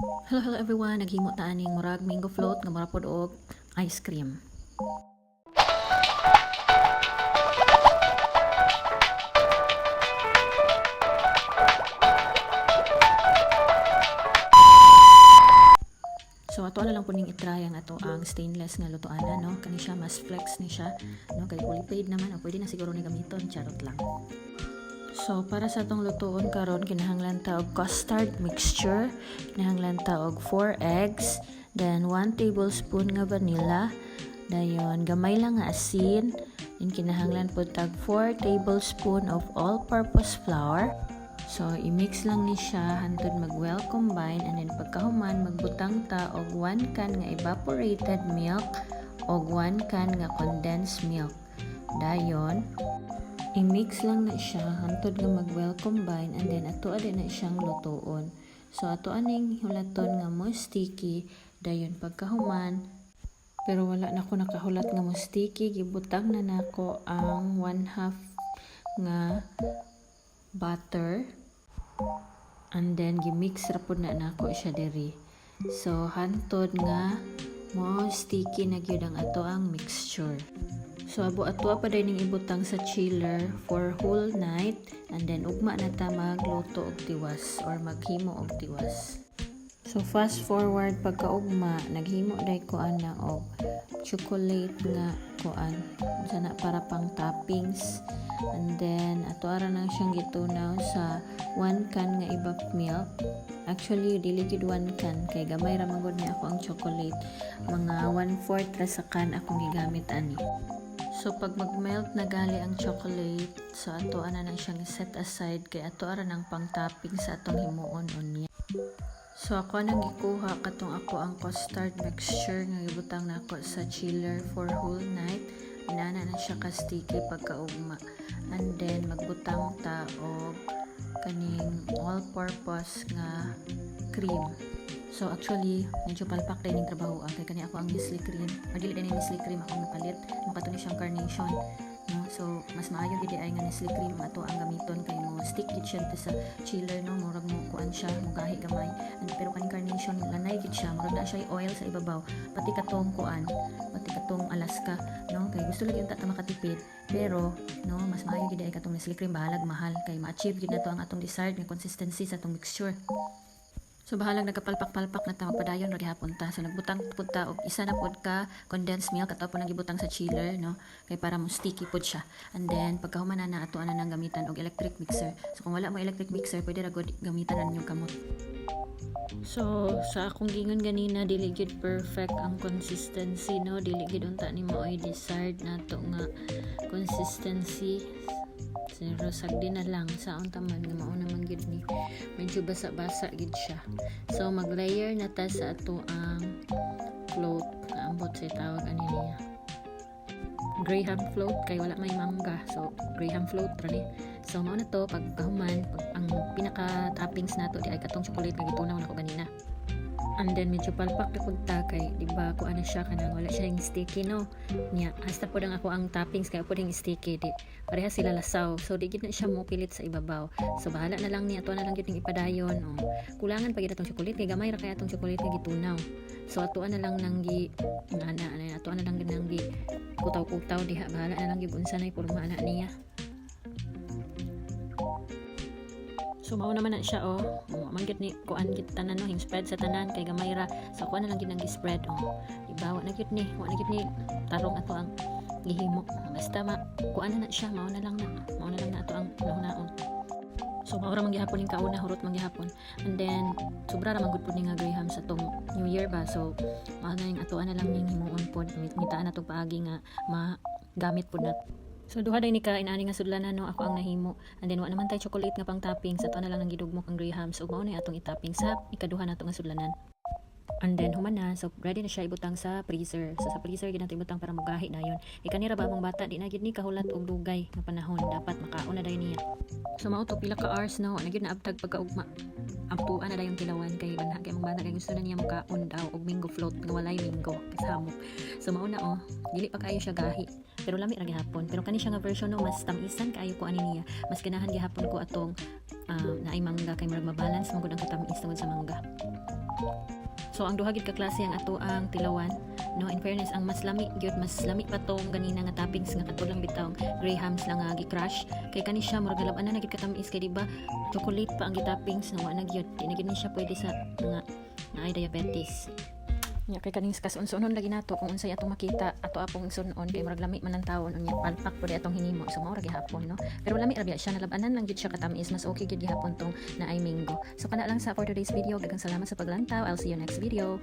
Hello everyone, naghimo ta aning murag mango float nga mura pod og ice cream. So ato na lang po ning itry ang ato ang stainless nga lutoana, no? Kani siya mas flex ni siya, no? Kay fully paid naman, o pwede na siguro ni gamiton, charot lang. So para sa atong lutoon karon kinahanglan ta og custard mixture, kinahanglan ta og 4 eggs, then 1 tablespoon nga vanilla, dayon gamay lang nga asin, then kinahanglan pud tag 4 tablespoon of all-purpose flour. So, i-mix lang ni siya hantod mag-well combine, and then pagkahuman magbutang ta og 1 can nga evaporated milk og 1 can nga condensed milk. Dayon, i-mix lang na siya hantod nga mag-well combine, and then ato din na siyang lutoon. So, ato aning hulaton nga mo sticky, dayon pagkahuman, pero wala na ko nakahulat nga mo sticky, gibutang na nako ang 1/2 nga butter, and then gimix ra pud na nako siya diri. So hantod nga mo sticky na gyud ang ato ang mixture. So ato pa din ibutang sa chiller for whole night, and then ugma na ta magluto og tiwas or maghimo og tiwas. So fast forward pagkaugma, naghimo day ko ana og chocolate nga kuan sana para pang toppings, and then ato ara nang siyang gitunaw sa 1 can nga evap milk. Actually dili gid 1 can kay gamay ra magud ni ako ang chocolate, mga 1/4 ra sa can akong gigamit ani. So pag mag-melt na gali ang chocolate, so ato ana nang siyang set aside kay ato ara nang pang topping sa atong himuon unya. So ako nang gikuha katong ako ang custard mixture nga gibutang nako sa chiller for whole night. Inana na siya ka sticky pagkaugma, and then magbutang ta og kaning all-purpose nga cream. So actually medyo palpak din ning trabaho kay kani ako ang Nestle cream, or dili din Nestle cream ako napalit, makato ni siyang carnation, no? So mas maayo gid ay nga Nestle cream ato ang gamiton kay mo stick gid siya sa chiller, no? Murag mo kuan siya, mo gahi gamay, and pero kaning carnation lanay gid siya, murag na siya oil sa ibabaw, pati katong kuan, pati katong Alaska, no? Kay gusto lagi unta ta makatipid, pero no, mas maayo gid ay katong Nestle cream, bahalag mahal kay ma-achieve gid nato ang atong desired nga consistency sa atong mixture. So bahalang nagkapalpak-palpak na ta magpadayon ra gihapon ta. So nagbutang pud ta og isa na pud ka condensed milk ato po nang gibutang sa chiller, no? Kay para mo sticky pud siya. And then pagkahuman na ato ana nang gamitan og electric mixer. So kung wala mo electric mixer, pwede ra gud gamitan ninyo kamot. So sa akong gingon ganina, dili gid perfect ang consistency, no? Dili gid unta nimo ay desired nato nga consistency. Pero sagdi na lang sa unta man nga mao naman gid ni medyo basa-basa gid siya. So mag-layer na ta sa ato ang float na ambot sa tawag ani niya Graham float kay wala may mangga, so Graham float ra ni. So mao na to pagkahuman, ang pinaka toppings nato di ay katong chocolate nga gitunaw nako ganina. And then medyo palpak na pud ta kay di ba ko ana siya kanang wala siya yung sticky, no? Nya hasta pud ang ako ang toppings kay pud yung sticky di pareha sila lasaw, so di gid na siya mo pilit sa ibabaw. So bahala na lang ni ato na lang gyud ning ipadayon, kulangan pa gyud atong chocolate kay gamay ra kay atong chocolate nga gitunaw. So ato na lang nang gi ato na lang gid nang gi kutaw-kutaw diha, bahala na lang gyud unsa nay porma ana niya. So mao naman na siya, man gid ni kuan gid tanan, no, hing spread sa tanan kay gamay ra, so kuan na lang gid nang gi-spread, ibawa na gid ni wa na gid ni tarong ato ang gihimo, basta kuan na siya, mao na lang na ato ang nahunaon. So mao ra man gihapon ning kauna, hurot man gihapon, and then sobra ra man gud pud ni nga Graham sa tong New Year ba, so mao na ning ato na lang ning himuon pod, mitaan na tong paagi nga magamit pod nat. So duha day ni ka inaani nga sudlanan, no, ako ang nahimo, and then wa naman tay chocolate nga pang topping, sa to na lang nang gidugmok ang Graham, so mao na atong i-topping sa ikaduha nato nga sudlanan. And then human na, so ready na siya ibutang sa freezer. So sa freezer gid nato ibutang para mogahi dayon. Kanira ba mong bata di na gid ni kahulat og dugay nga panahon, dapat makaon na dayon niya. So mao to pila ka hours, no, na gid na abtag pagkaugma. Ampuan na dayon tilawan kay banha kay mong bata kay gusto na niya makaon daw og mango float nga walay mango kasamok. So mao na dili pa kayo siya gahi, pero lami ra gihapon. Pero kani siya nga version, no, mas tamisan kaayo ko ani niya. Mas ganahan gihapon ko atong naay mangga kay murag mabalance magud ang katamis tungod sa mangga. So ang duha gid ka klase ang ato ang tilawan, no? In fairness, ang mas lami gyud, mas lami pa tong ganina nga toppings nga katulang bitawng grahams lang nga gi-crush. Kay kani siya murag galabanan na gid katamis kay di ba? Chocolate pa ang gi-toppings na wa na gyud. Di na gyud ni siya pwede sa mga na ay diabetes. Nya kay kaning kasun-sunon lagi nato kung unsay atong makita ato apong sunon kay murag lami man ang tawon unya palpak pud atong hinimo so mao ra gihapon, no? Pero lami ra biya siya, nalabanan lang gyud siya katamis, mas okay gyud gihapon tong na ay mango. So kana lang sa for today's video, daghang salamat sa paglantaw. I'll see you next video.